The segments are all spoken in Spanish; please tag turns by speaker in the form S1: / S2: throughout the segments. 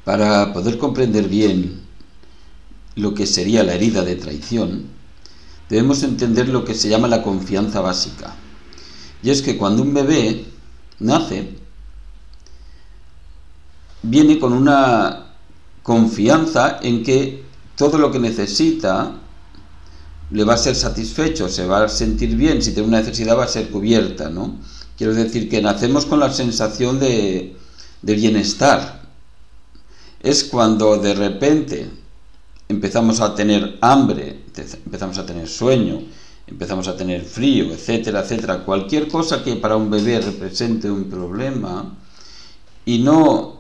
S1: Para poder comprender bien lo que sería la herida de traición, debemos entender lo que se llama la confianza básica. Y es que cuando un bebé nace, viene con una confianza en que todo lo que necesita le va a ser satisfecho, se va a sentir bien, si tiene una necesidad va a ser cubierta, ¿no? Quiero decir que nacemos con la sensación de bienestar. Es cuando de repente empezamos a tener hambre, empezamos a tener sueño, empezamos a tener frío, etcétera, etcétera, cualquier cosa que para un bebé represente un problema y no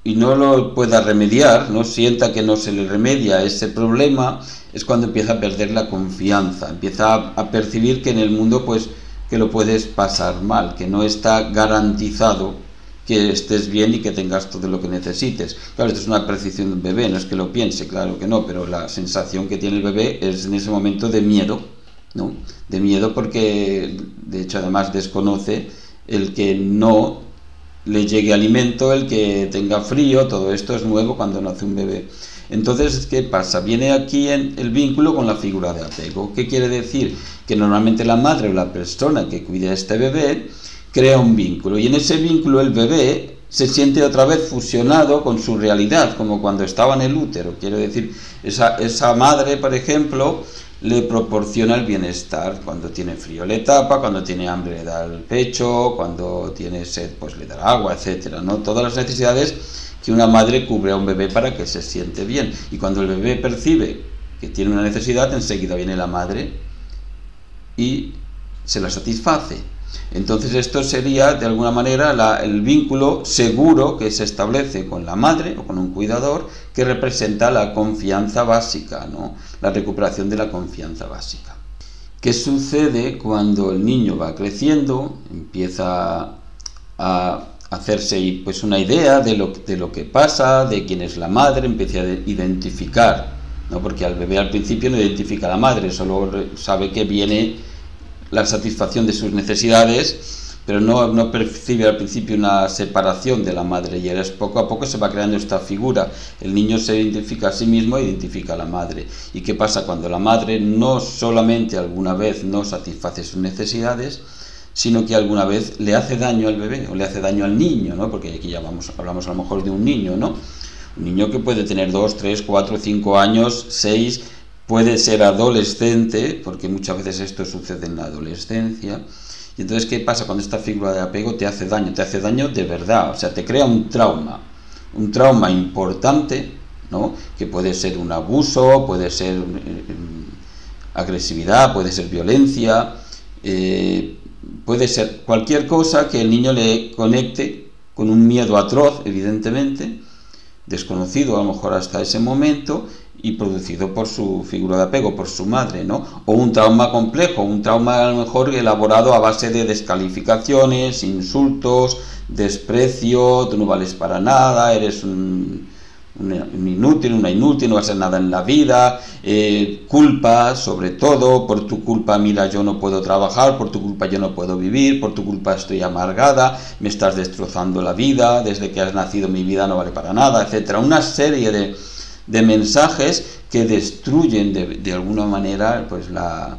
S1: lo pueda remediar, no sienta que no se le remedia ese problema, es cuando empieza a perder la confianza, empieza a percibir que en el mundo pues que lo puedes pasar mal, que no está garantizado que estés bien y que tengas todo lo que necesites. Claro, esto es una percepción de un bebé, no es que lo piense, claro que no, pero la sensación que tiene el bebé es en ese momento de miedo, ¿no? De miedo porque, de hecho, además desconoce el que no le llegue alimento, el que tenga frío, todo esto es nuevo cuando nace un bebé. Entonces, ¿qué pasa? Viene aquí el vínculo con la figura de apego. ¿Qué quiere decir? Que normalmente la madre o la persona que cuida a este bebé crea un vínculo, y en ese vínculo el bebé se siente otra vez fusionado con su realidad, como cuando estaba en el útero. Quiero decir, esa madre, por ejemplo, le proporciona el bienestar. Cuando tiene frío le tapa, cuando tiene hambre le da el pecho, cuando tiene sed pues le da agua, etcétera, ¿no? Todas las necesidades que una madre cubre a un bebé para que se siente bien. Y cuando el bebé percibe que tiene una necesidad, enseguida viene la madre y se la satisface. Entonces esto sería de alguna manera el vínculo seguro que se establece con la madre o con un cuidador, que representa la confianza básica, ¿no? La recuperación de la confianza básica. ¿Qué sucede cuando el niño va creciendo, empieza a hacerse pues una idea de lo que pasa, de quién es la madre, empieza a identificar, ¿no? Porque al bebé al principio no identifica a la madre, solo sabe que viene la satisfacción de sus necesidades, pero no percibe al principio una separación de la madre, y poco a poco se va creando esta figura. El niño se identifica a sí mismo e identifica a la madre. ¿Y qué pasa cuando la madre no solamente alguna vez no satisface sus necesidades, sino que alguna vez le hace daño al bebé o le hace daño al niño, ¿no? Porque aquí ya hablamos a lo mejor de un niño, ¿no? Un niño que puede tener 2, 3, 4, 5 años, 6, puede ser adolescente, porque muchas veces esto sucede en la adolescencia. Y entonces, ¿qué pasa cuando esta figura de apego te hace daño? Te hace daño de verdad, o sea, te crea un trauma importante, ¿no? Que puede ser un abuso, puede ser agresividad, puede ser violencia, puede ser cualquier cosa que el niño le conecte con un miedo atroz, evidentemente, desconocido a lo mejor hasta ese momento, y producido por su figura de apego, por su madre, ¿no? O un trauma complejo, un trauma a lo mejor elaborado a base de descalificaciones, insultos, desprecio, tú no vales para nada, eres un inútil, una inútil, no vas a hacer nada en la vida, culpa, sobre todo, por tu culpa, mira, yo no puedo trabajar, por tu culpa yo no puedo vivir, por tu culpa estoy amargada, me estás destrozando la vida, desde que has nacido mi vida no vale para nada, etcétera. Una serie de mensajes que destruyen de alguna manera pues la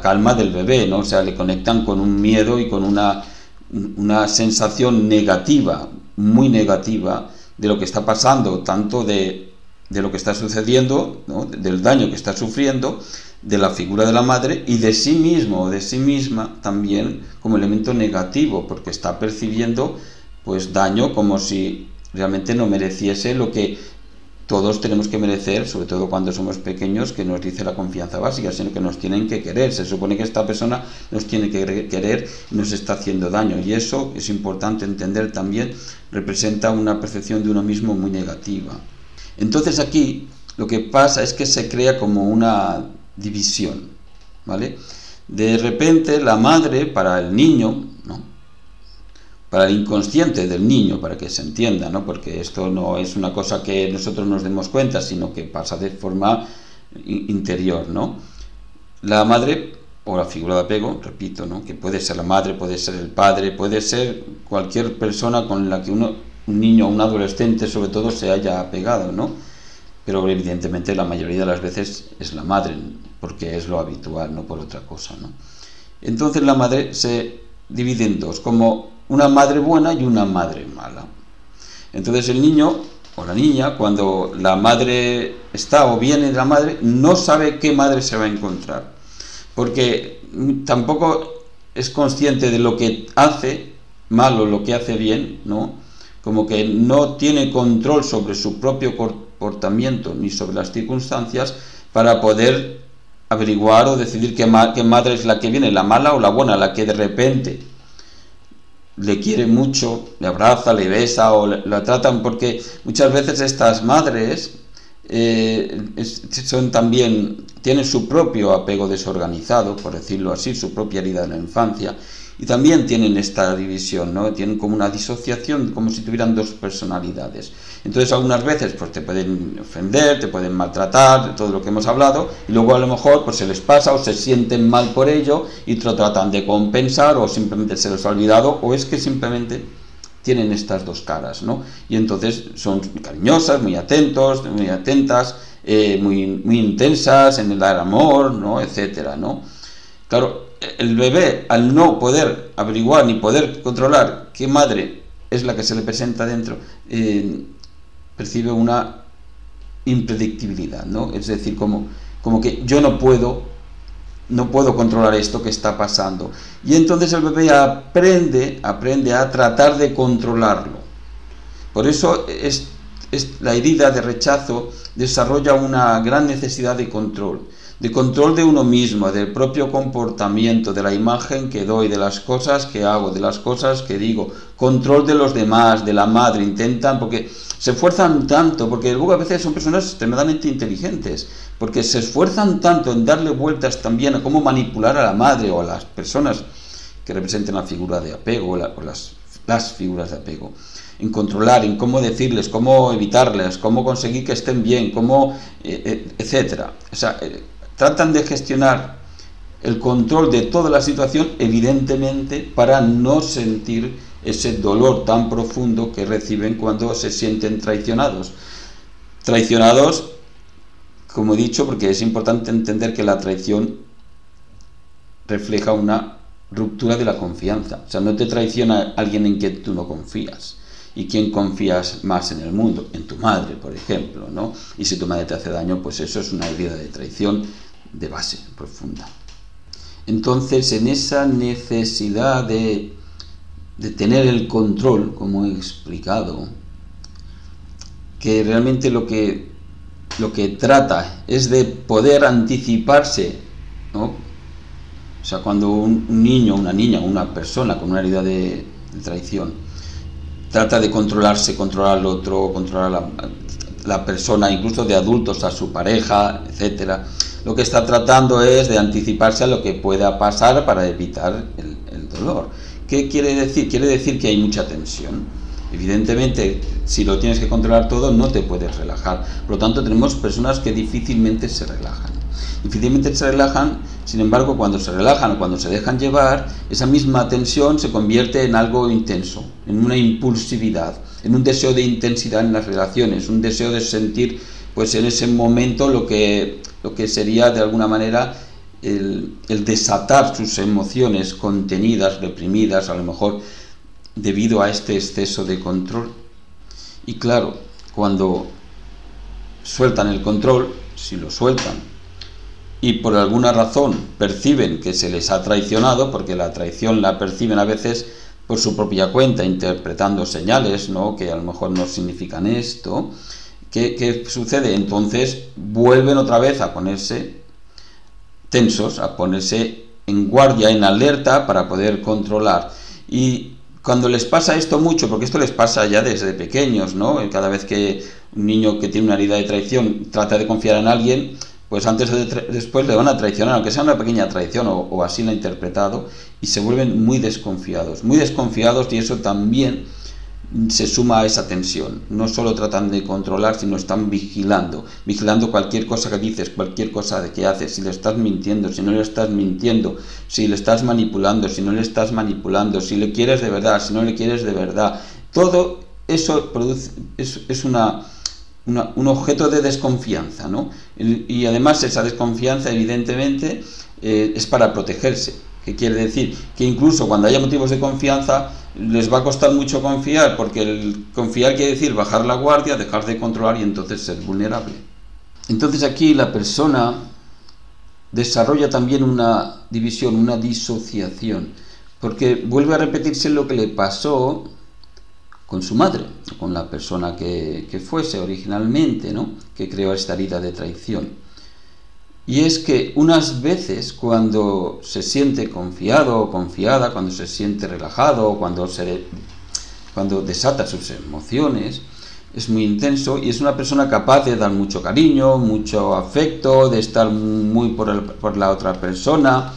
S1: calma del bebé, ¿no? O sea, le conectan con un miedo y con una sensación negativa, muy negativa, de lo que está pasando, tanto de lo que está sucediendo, ¿no? Del daño que está sufriendo, de la figura de la madre y de sí mismo o de sí misma también como elemento negativo, porque está percibiendo pues daño, como si realmente no mereciese lo que todos tenemos que merecer, sobre todo cuando somos pequeños, que nos dice la confianza básica, sino que nos tienen que querer. Se supone que esta persona nos tiene que querer y nos está haciendo daño, y eso es importante entender también, representa una percepción de uno mismo muy negativa. Entonces aquí lo que pasa es que se crea como una división, ¿vale? De repente la madre, para el niño, ¿no? Para el inconsciente del niño, para que se entienda, ¿no? Porque esto no es una cosa que nosotros nos demos cuenta, sino que pasa de forma interior, ¿no? La madre o la figura de apego, repito, ¿no? Que puede ser la madre, puede ser el padre, puede ser cualquier persona con la que un niño o un adolescente sobre todo se haya apegado, ¿no? Pero evidentemente la mayoría de las veces es la madre, porque es lo habitual, no por otra cosa, ¿no? Entonces la madre se divide en dos, como una madre buena y una madre mala. Entonces el niño o la niña, cuando la madre está o viene de la madre, no sabe qué madre se va a encontrar, porque tampoco es consciente de lo que hace mal o lo que hace bien, ¿no? Como que no tiene control sobre su propio comportamiento ni sobre las circunstancias para poder averiguar o decidir qué madre es la que viene, la mala o la buena, la que de repente le quiere mucho, le abraza, le besa o la tratan, porque muchas veces estas madres son también, tienen su propio apego desorganizado, por decirlo así, su propia herida de la infancia, y también tienen esta división, ¿no? Tienen como una disociación, como si tuvieran dos personalidades. Entonces algunas veces pues te pueden ofender, te pueden maltratar, todo lo que hemos hablado, y luego a lo mejor pues se les pasa o se sienten mal por ello y lo tratan de compensar, o simplemente se les ha olvidado, o es que simplemente tienen estas dos caras, ¿no? Y entonces son cariñosas, muy atentos, muy atentas, muy intensas en el dar amor, ¿no? Etcétera, ¿no? Claro, el bebé, al no poder averiguar ni poder controlar qué madre es la que se le presenta dentro, percibe una impredictibilidad, ¿no? Es decir, como que yo no puedo controlar esto que está pasando. Y entonces el bebé aprende a tratar de controlarlo. Por eso la herida de rechazo desarrolla una gran necesidad de control de uno mismo, del propio comportamiento, de la imagen que doy, de las cosas que hago, de las cosas que digo, control de los demás, de la madre, intentan, porque se esfuerzan tanto, porque luego a veces son personas extremadamente inteligentes, porque se esfuerzan tanto en darle vueltas también a cómo manipular a la madre o a las personas que representen la figura de apego o las figuras de apego, en controlar, en cómo decirles, cómo evitarles, cómo conseguir que estén bien, cómo, etcétera. O sea, tratan de gestionar el control de toda la situación, evidentemente, para no sentir ese dolor tan profundo que reciben cuando se sienten traicionados. Traicionados, como he dicho, porque es importante entender que la traición refleja una ruptura de la confianza. O sea, no te traiciona alguien en quien tú no confías. ¿Y quién confías más en el mundo? En tu madre, por ejemplo, ¿no? Y si tu madre te hace daño, pues eso es una herida de traición de base profunda. Entonces, en esa necesidad de tener el control, como he explicado, que realmente lo que trata es de poder anticiparse, ¿no? O sea, cuando un niño, una niña, una persona con una herida de traición trata de controlarse, controlar al otro, controlar a la persona, incluso de adultos, a su pareja, etcétera, lo que está tratando es de anticiparse a lo que pueda pasar para evitar el dolor. ¿Qué quiere decir? Quiere decir que hay mucha tensión. Evidentemente, si lo tienes que controlar todo, no te puedes relajar. Por lo tanto, tenemos personas que difícilmente se relajan. Difícilmente se relajan, sin embargo, cuando se relajan o cuando se dejan llevar, esa misma tensión se convierte en algo intenso, en una impulsividad, en un deseo de intensidad en las relaciones, un deseo de sentir, pues en ese momento lo que sería de alguna manera el desatar sus emociones contenidas, reprimidas, a lo mejor debido a este exceso de control. Y claro, cuando sueltan el control, si lo sueltan, y por alguna razón perciben que se les ha traicionado, porque la traición la perciben a veces por su propia cuenta, interpretando señales, ¿no?, que a lo mejor no significan esto, ¿qué sucede? Entonces vuelven otra vez a ponerse tensos, a ponerse en guardia, en alerta, para poder controlar. Y cuando les pasa esto mucho, porque esto les pasa ya desde pequeños, ¿no? Cada vez que un niño que tiene una herida de traición trata de confiar en alguien, pues antes o después le van a traicionar, aunque sea una pequeña traición, o así lo ha interpretado, y se vuelven muy desconfiados, y eso también se suma a esa tensión. No solo tratan de controlar, sino están vigilando cualquier cosa que dices, cualquier cosa que haces, si le estás mintiendo, si no le estás mintiendo, si le estás manipulando, si no le estás manipulando, si le quieres de verdad, si no le quieres de verdad. Todo eso es un objeto de desconfianza, ¿no? Y además esa desconfianza, evidentemente, es para protegerse. ¿Qué quiere decir? Que incluso cuando haya motivos de confianza, les va a costar mucho confiar, porque el confiar quiere decir bajar la guardia, dejar de controlar y entonces ser vulnerable. Entonces aquí la persona desarrolla también una división, una disociación, porque vuelve a repetirse lo que le pasó con su madre, con la persona que fuese originalmente, ¿no?, que creó esta herida de traición. Y es que unas veces cuando se siente confiado o confiada, cuando se siente relajado, cuando desata sus emociones, es muy intenso y es una persona capaz de dar mucho cariño, mucho afecto, de estar muy por la otra persona,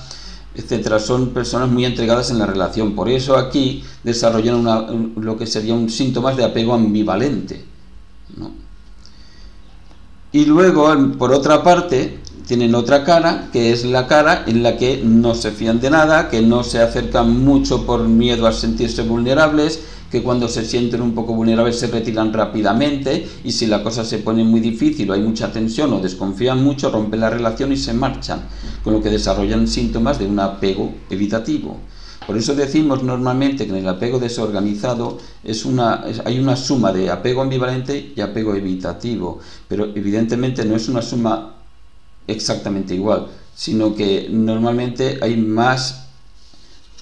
S1: etcétera. Son personas muy entregadas en la relación. Por eso aquí desarrollan lo que sería un síntoma de apego ambivalente, ¿no? Y luego, por otra parte, tienen otra cara, que es la cara en la que no se fían de nada, que no se acercan mucho por miedo a sentirse vulnerables, que cuando se sienten un poco vulnerables se retiran rápidamente, y si la cosa se pone muy difícil o hay mucha tensión o desconfían mucho, rompen la relación y se marchan, con lo que desarrollan síntomas de un apego evitativo. Por eso decimos normalmente que en el apego desorganizado hay una suma de apego ambivalente y apego evitativo, pero evidentemente no es una suma exactamente igual, sino que normalmente hay más,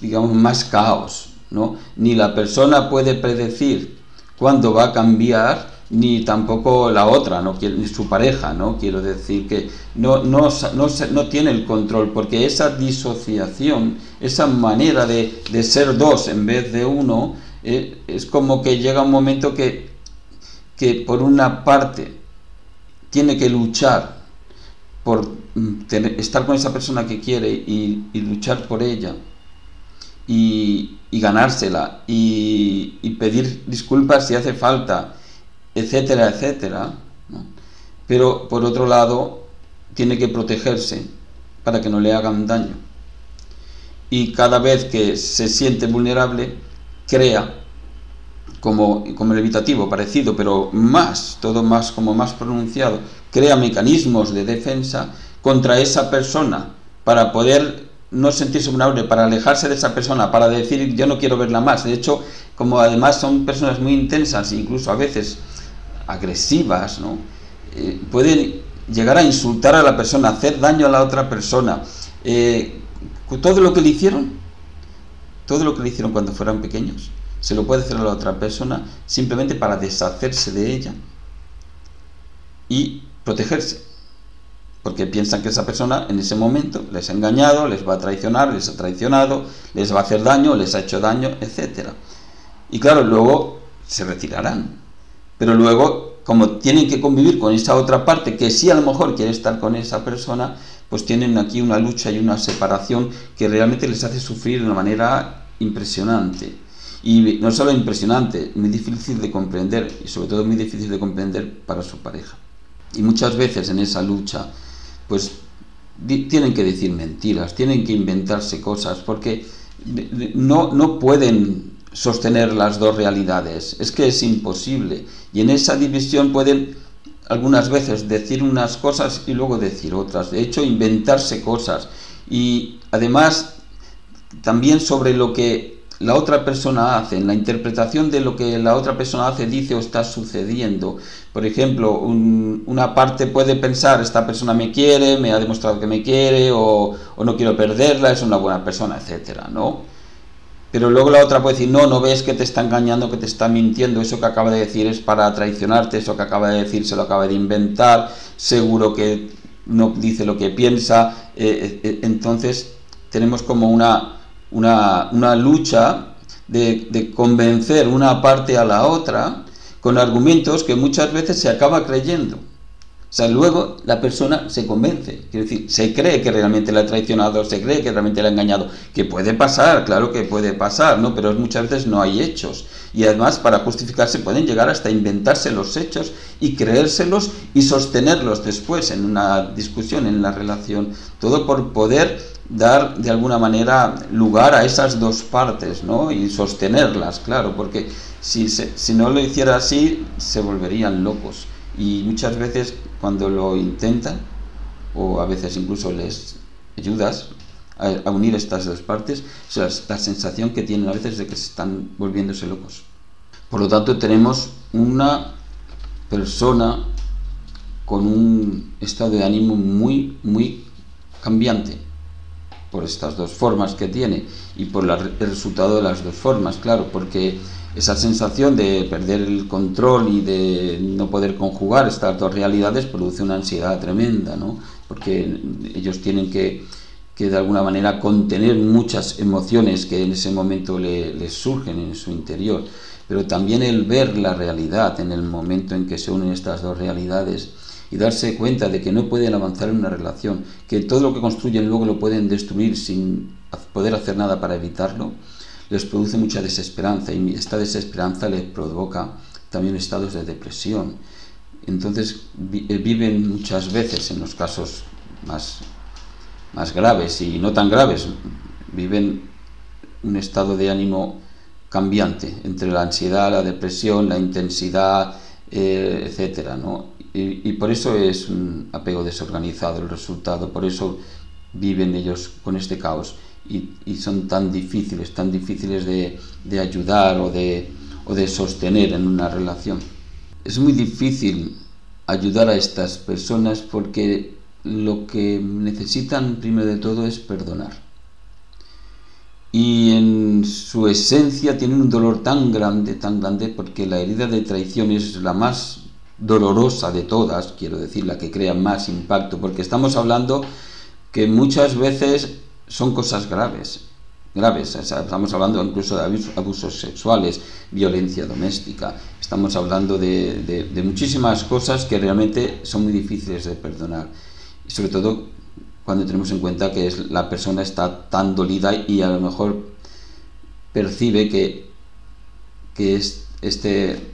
S1: digamos, más caos, ¿no? Ni la persona puede predecir cuándo va a cambiar, ni tampoco la otra, ni su pareja, ¿no? Quiero decir que no tiene el control, porque esa disociación, esa manera de ser dos en vez de uno, es como que llega un momento que por una parte tiene que luchar por estar con esa persona que quiere y luchar por ella y ganársela y pedir disculpas si hace falta, etcétera, etcétera, ¿no? Pero por otro lado tiene que protegerse para que no le hagan daño, y cada vez que se siente vulnerable crea, como el evitativo parecido, pero todo más pronunciado, crea mecanismos de defensa contra esa persona para poder no sentirse vulnerable, para alejarse de esa persona, para decir yo no quiero verla más. De hecho, como además son personas muy intensas, incluso a veces agresivas, ¿no?, pueden llegar a insultar a la persona, hacer daño a la otra persona. Todo lo que le hicieron cuando fueran pequeños, se lo puede hacer a la otra persona simplemente para deshacerse de ella y protegerse, porque piensan que esa persona en ese momento les ha engañado, les va a traicionar, les ha traicionado, les va a hacer daño, les ha hecho daño, etcétera. Y claro, luego se retirarán, pero luego, como tienen que convivir con esa otra parte que sí a lo mejor quiere estar con esa persona, pues tienen aquí una lucha y una separación que realmente les hace sufrir de una manera impresionante. Y no solo impresionante, muy difícil de comprender, y sobre todo muy difícil de comprender para su pareja. Y muchas veces en esa lucha, pues tienen que decir mentiras, tienen que inventarse cosas, porque no pueden sostener las dos realidades, es que es imposible. Y en esa división pueden algunas veces decir unas cosas y luego decir otras, de hecho inventarse cosas, y además también sobre lo que la otra persona hace, en la interpretación de lo que la otra persona hace, dice o está sucediendo. Por ejemplo, una parte puede pensar, esta persona me quiere, me ha demostrado que me quiere, o no quiero perderla, es una buena persona, etcétera, ¿no? Pero luego la otra puede decir, no ves que te está engañando, que te está mintiendo, eso que acaba de decir es para traicionarte, eso que acaba de decir se lo acaba de inventar, seguro que no dice lo que piensa. Entonces tenemos como una lucha de convencer una parte a la otra con argumentos que muchas veces se acaba creyendo. O sea, luego la persona se convence, quiero decir, se cree que realmente la ha traicionado, se cree que realmente la ha engañado, que puede pasar, claro que puede pasar, ¿no? Pero muchas veces no hay hechos. Y además, para justificarse, pueden llegar hasta inventarse los hechos y creérselos y sostenerlos después en una discusión, en la relación. Todo por poder dar de alguna manera lugar a esas dos partes, ¿no? Y sostenerlas, claro, porque si no lo hiciera así, se volverían locos. Y muchas veces cuando lo intentan, o a veces incluso les ayudas a unir estas dos partes, es la sensación que tienen a veces de que se están volviéndose locos. Por lo tanto, tenemos una persona con un estado de ánimo muy, muy cambiante por estas dos formas que tiene y por el resultado de las dos formas, claro, porque esa sensación de perder el control y de no poder conjugar estas dos realidades produce una ansiedad tremenda, ¿no? Porque ellos tienen que de alguna manera contener muchas emociones que en ese momento les surgen en su interior, pero también el ver la realidad en el momento en que se unen estas dos realidades y darse cuenta de que no pueden avanzar en una relación, que todo lo que construyen luego lo pueden destruir sin poder hacer nada para evitarlo, les produce mucha desesperanza, y esta desesperanza les provoca también estados de depresión. Entonces viven muchas veces, en los casos más graves y no tan graves, viven un estado de ánimo cambiante entre la ansiedad, la depresión, la intensidad, etcétera, ¿no? Y por eso es un apego desorganizado el resultado, por eso viven ellos con este caos y son tan difíciles de ayudar o de sostener en una relación. Es muy difícil ayudar a estas personas porque lo que necesitan primero de todo es perdonar. Y en su esencia tienen un dolor tan grande, porque la herida de traición es la más dolorosa de todas, quiero decir, la que crea más impacto, porque estamos hablando que muchas veces son cosas graves, o sea, estamos hablando incluso de abusos sexuales, violencia doméstica, estamos hablando de muchísimas cosas que realmente son muy difíciles de perdonar, y sobre todo cuando tenemos en cuenta que la persona está tan dolida y a lo mejor percibe que este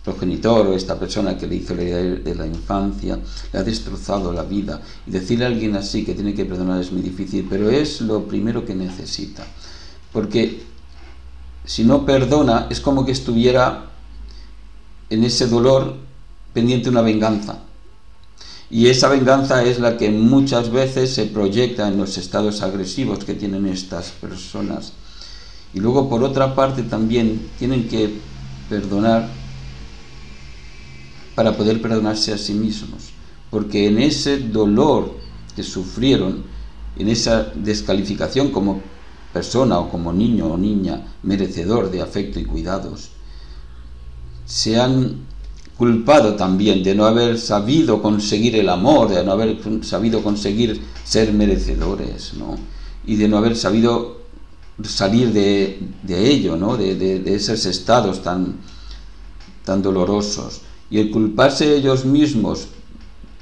S1: progenitor o esta persona que le hizo la herida de la infancia le ha destrozado la vida, y decirle a alguien así que tiene que perdonar es muy difícil, pero es lo primero que necesita, porque si no perdona es como que estuviera en ese dolor pendiente de una venganza, y esa venganza es la que muchas veces se proyecta en los estados agresivos que tienen estas personas. Y luego, por otra parte, también tienen que perdonar para poder perdonarse a sí mismos, porque en ese dolor que sufrieron, en esa descalificación como persona o como niño o niña merecedor de afecto y cuidados, se han culpado también de no haber sabido conseguir el amor, de no haber sabido conseguir ser merecedores, ¿no? Y de no haber sabido salir de ello, ¿no? De esos estados tan dolorosos. Y el culparse ellos mismos,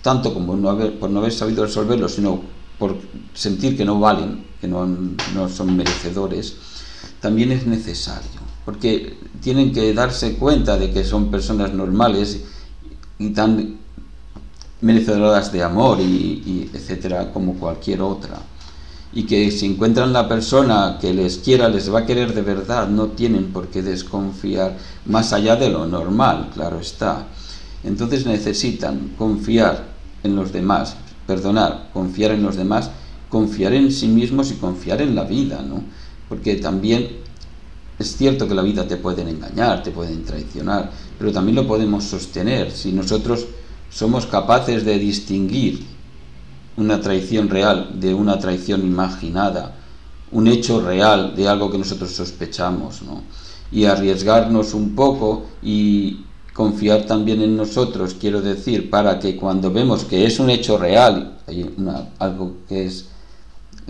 S1: tanto como por no haber sabido resolverlo, sino por sentir que no valen, que no son merecedores, también es necesario, porque tienen que darse cuenta de que son personas normales y tan merecedoras de amor y etcétera, como cualquier otra, y que si encuentran la persona que les quiera, les va a querer de verdad, no tienen por qué desconfiar más allá de lo normal, claro está. Entonces necesitan confiar en los demás, perdonar, confiar en los demás, confiar en sí mismos y confiar en la vida, ¿no? Porque también es cierto que la vida te pueden engañar, te pueden traicionar, pero también lo podemos sostener si nosotros somos capaces de distinguir una traición real de una traición imaginada, un hecho real de algo que nosotros sospechamos, ¿no? Y arriesgarnos un poco y confiar también en nosotros, quiero decir, para que cuando vemos que es un hecho real, hay algo que es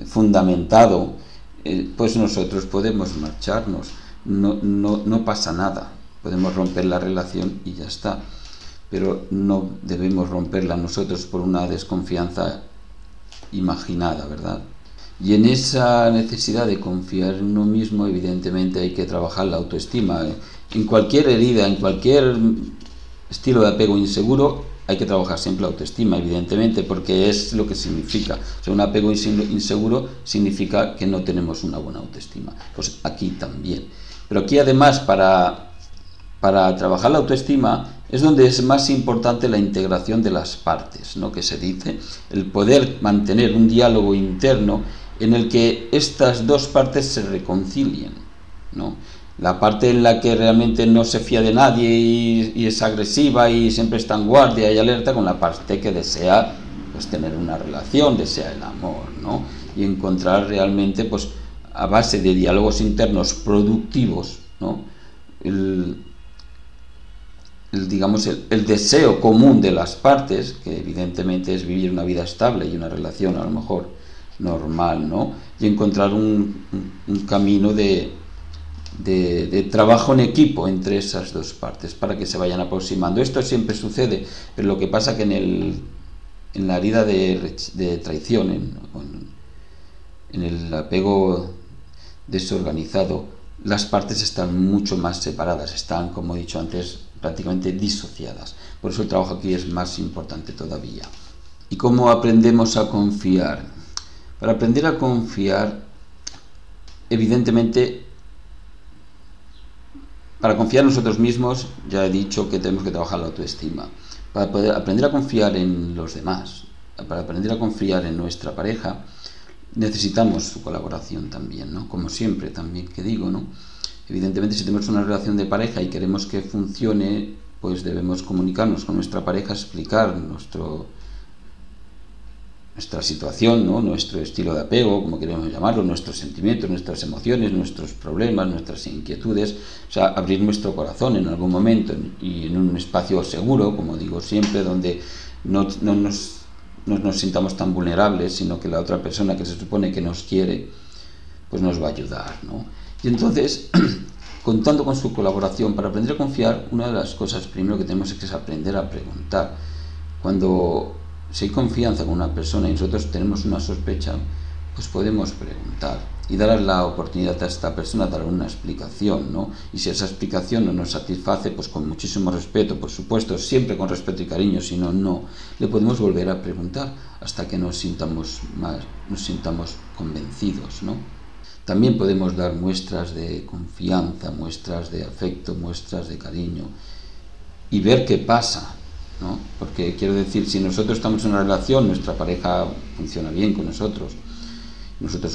S1: fundamentado, pues nosotros podemos marcharnos, no pasa nada, podemos romper la relación y ya está, pero no debemos romperla nosotros por una desconfianza imaginada, ¿verdad? Y en esa necesidad de confiar en uno mismo, evidentemente hay que trabajar la autoestima, en cualquier herida, en cualquier estilo de apego inseguro, hay que trabajar siempre la autoestima, evidentemente, porque es lo que significa. O sea, un apego inseguro significa que no tenemos una buena autoestima. Pues aquí también. Pero aquí además, para trabajar la autoestima, es donde es más importante la integración de las partes, ¿no? Que se dice, el poder mantener un diálogo interno en el que estas dos partes se reconcilien, ¿no? La parte en la que realmente no se fía de nadie y es agresiva y siempre está en guardia y alerta, con la parte que desea, pues, tener una relación, desea el amor, ¿no? Y encontrar realmente, pues, a base de diálogos internos productivos, ¿no? Digamos, el deseo común de las partes, que evidentemente es vivir una vida estable y una relación a lo mejor normal, ¿no? Y encontrar un camino de trabajo en equipo entre esas dos partes para que se vayan aproximando. Esto siempre sucede, pero lo que pasa que en la herida de traición, en el apego desorganizado, las partes están mucho más separadas, están, como he dicho antes, prácticamente disociadas. Por eso el trabajo aquí es más importante todavía. ¿Y cómo aprendemos a confiar? Para aprender a confiar, evidentemente, para confiar en nosotros mismos, ya he dicho que tenemos que trabajar la autoestima. Para poder aprender a confiar en los demás, para aprender a confiar en nuestra pareja, necesitamos su colaboración también, ¿no? Como siempre también que digo, ¿no? Evidentemente, si tenemos una relación de pareja y queremos que funcione, pues debemos comunicarnos con nuestra pareja, explicar nuestra situación, ¿no? Nuestro estilo de apego, como queremos llamarlo, nuestros sentimientos, nuestras emociones, nuestros problemas, nuestras inquietudes, o sea, abrir nuestro corazón en algún momento y en un espacio seguro, como digo siempre, donde no nos sintamos tan vulnerables, sino que la otra persona que se supone que nos quiere, pues nos va a ayudar, ¿no? Y entonces, contando con su colaboración, para aprender a confiar, una de las cosas primero que tenemos es aprender a preguntar. Si hay confianza con una persona y nosotros tenemos una sospecha, pues podemos preguntar y dar la oportunidad a esta persona de dar una explicación, ¿no? Y si esa explicación no nos satisface, pues con muchísimo respeto, por supuesto, siempre con respeto y cariño, si no, no, le podemos volver a preguntar hasta que nos sintamos convencidos, ¿no? También podemos dar muestras de confianza, muestras de afecto, muestras de cariño y ver qué pasa, ¿no? Porque quiero decir, si nosotros estamos en una relación, nuestra pareja funciona bien con nosotros,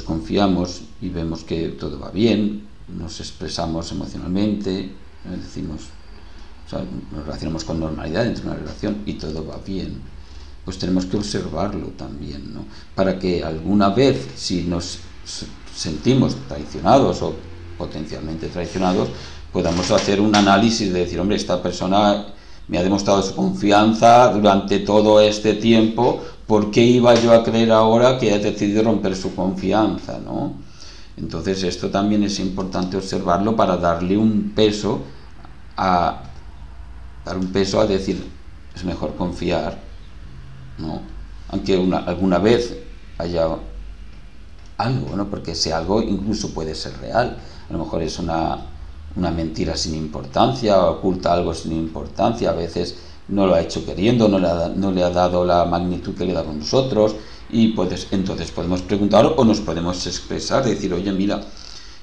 S1: confiamos y vemos que todo va bien, nos expresamos emocionalmente, nos relacionamos con normalidad dentro de una relación y todo va bien, pues tenemos que observarlo también, ¿no? Para que alguna vez, si nos sentimos traicionados o potencialmente traicionados, podamos hacer un análisis de decir, hombre, esta persona me ha demostrado su confianza durante todo este tiempo, ¿por qué iba yo a creer ahora que ha decidido romper su confianza, ¿no? Entonces esto también es importante observarlo para darle un peso a decir, es mejor confiar, ¿no? Aunque alguna vez haya algo, ¿no? Porque ese algo incluso puede ser real, a lo mejor es una mentira sin importancia, oculta algo sin importancia, a veces no lo ha hecho queriendo, no le ha dado la magnitud que le da con nosotros, y entonces podemos preguntar o nos podemos expresar, decir, oye, mira,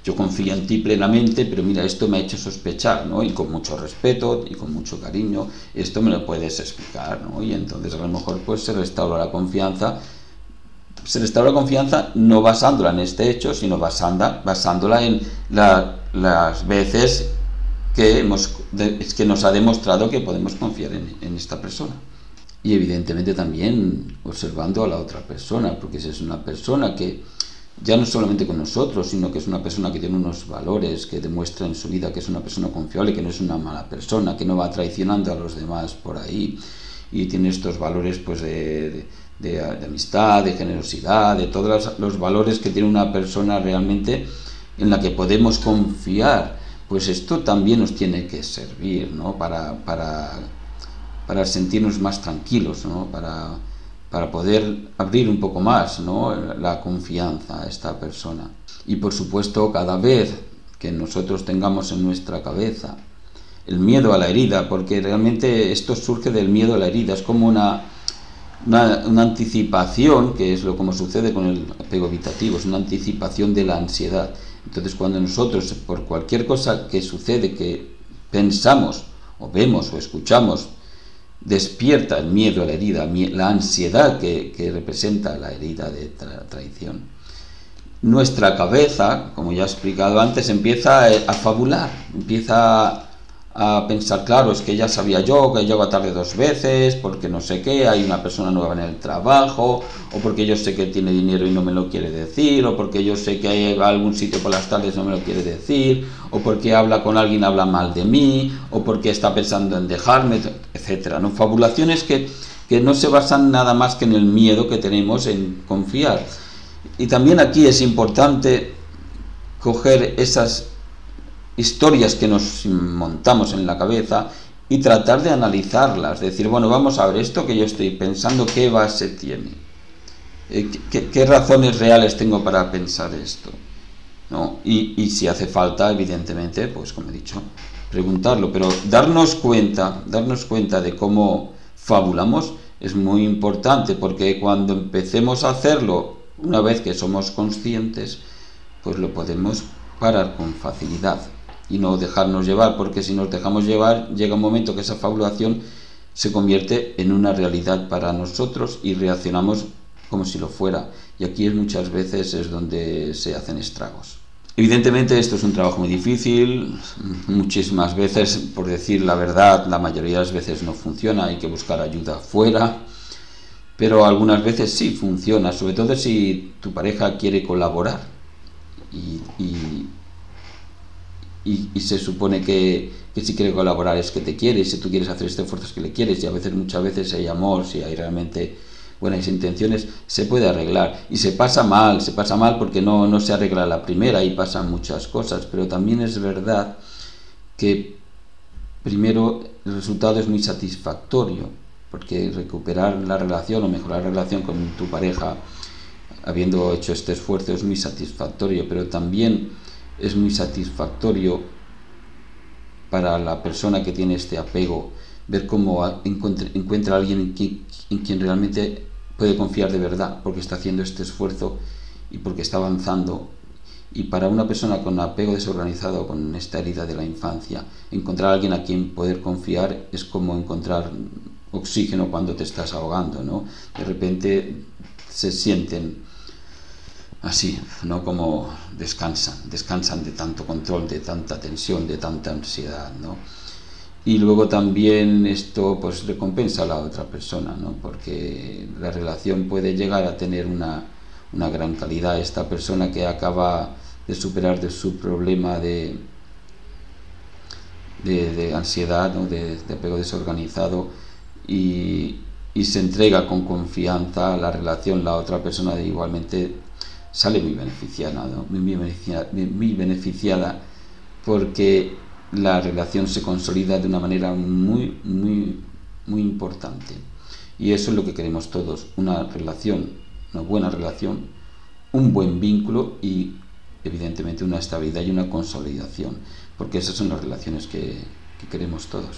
S1: yo confío en ti plenamente, pero mira, esto me ha hecho sospechar, ¿no? Y con mucho respeto y con mucho cariño, esto me lo puedes explicar, ¿no? Y entonces a lo mejor pues se restaura la confianza no basándola en este hecho, sino basándola en las veces que nos ha demostrado que podemos confiar en esta persona. Y evidentemente también observando a la otra persona, porque si es una persona que ya no solamente con nosotros, sino que es una persona que tiene unos valores, que demuestra en su vida que es una persona confiable, que no es una mala persona, que no va traicionando a los demás por ahí, y tiene estos valores pues de amistad, de generosidad, de todos los valores que tiene una persona realmente en la que podemos confiar, pues esto también nos tiene que servir, ¿no? Para sentirnos más tranquilos, ¿no? Para poder abrir un poco más, ¿no? La confianza a esta persona. Y por supuesto, cada vez que nosotros tengamos en nuestra cabeza el miedo a la herida, porque realmente esto surge del miedo a la herida, es como una anticipación, que es lo como sucede con el apego evitativo, es una anticipación de la ansiedad. Entonces, cuando nosotros, por cualquier cosa que sucede, que pensamos, o vemos, o escuchamos, despierta el miedo a la herida, la ansiedad que representa la herida de traición, nuestra cabeza, como ya he explicado antes, empieza a fabular, empieza a pensar, claro, es que ya sabía yo que llego tarde 2 veces, porque no sé qué, hay una persona nueva en el trabajo, o porque yo sé que tiene dinero y no me lo quiere decir, o porque yo sé que va a algún sitio por las tardes y no me lo quiere decir, o porque habla con alguien, habla mal de mí, o porque está pensando en dejarme, etcétera, ¿no? Fabulaciones que no se basan nada más que en el miedo que tenemos en confiar. Y también aquí es importante coger esas historias que nos montamos en la cabeza y tratar de analizarlas, decir, bueno, vamos a ver esto que yo estoy pensando, ¿qué base tiene? ¿Qué razones reales tengo para pensar esto? ¿No? Y si hace falta, evidentemente, pues como he dicho, preguntarlo, pero darnos cuenta de cómo fabulamos es muy importante, porque cuando empecemos a hacerlo, una vez que somos conscientes, pues lo podemos parar con facilidad y no dejarnos llevar, porque si nos dejamos llevar, llega un momento que esa fabulación se convierte en una realidad para nosotros y reaccionamos como si lo fuera, y aquí muchas veces es donde se hacen estragos. Evidentemente esto es un trabajo muy difícil, muchísimas veces, por decir la verdad, la mayoría de las veces no funciona, hay que buscar ayuda fuera, pero algunas veces sí funciona, sobre todo si tu pareja quiere colaborar y se supone que si quiere colaborar es que te quiere, y si tú quieres hacer este esfuerzo es que le quieres, y a veces, muchas veces, si hay amor, si hay realmente buenas intenciones, se puede arreglar, y se pasa mal porque no se arregla a la primera y pasan muchas cosas, pero también es verdad que primero el resultado es muy satisfactorio, porque recuperar la relación o mejorar la relación con tu pareja habiendo hecho este esfuerzo es muy satisfactorio, pero también es muy satisfactorio para la persona que tiene este apego ver cómo encuentra a alguien en quien realmente puede confiar de verdad, porque está haciendo este esfuerzo y porque está avanzando. Y para una persona con apego desorganizado, con esta herida de la infancia, encontrar a alguien a quien poder confiar es como encontrar oxígeno cuando te estás ahogando, ¿no? De repente se sienten así, ¿no? Como descansan de tanto control, de tanta tensión, de tanta ansiedad, ¿no? Y luego también esto pues recompensa a la otra persona, ¿no? Porque la relación puede llegar a tener una gran calidad. Esta persona que acaba de superar de su problema de ansiedad, ¿no? de apego desorganizado, y se entrega con confianza a la relación, la otra persona igualmente sale muy beneficiada, ¿no? muy beneficiada, porque la relación se consolida de una manera muy importante. Y eso es lo que queremos todos, una buena relación, un buen vínculo y evidentemente una estabilidad y una consolidación, porque esas son las relaciones que queremos todos.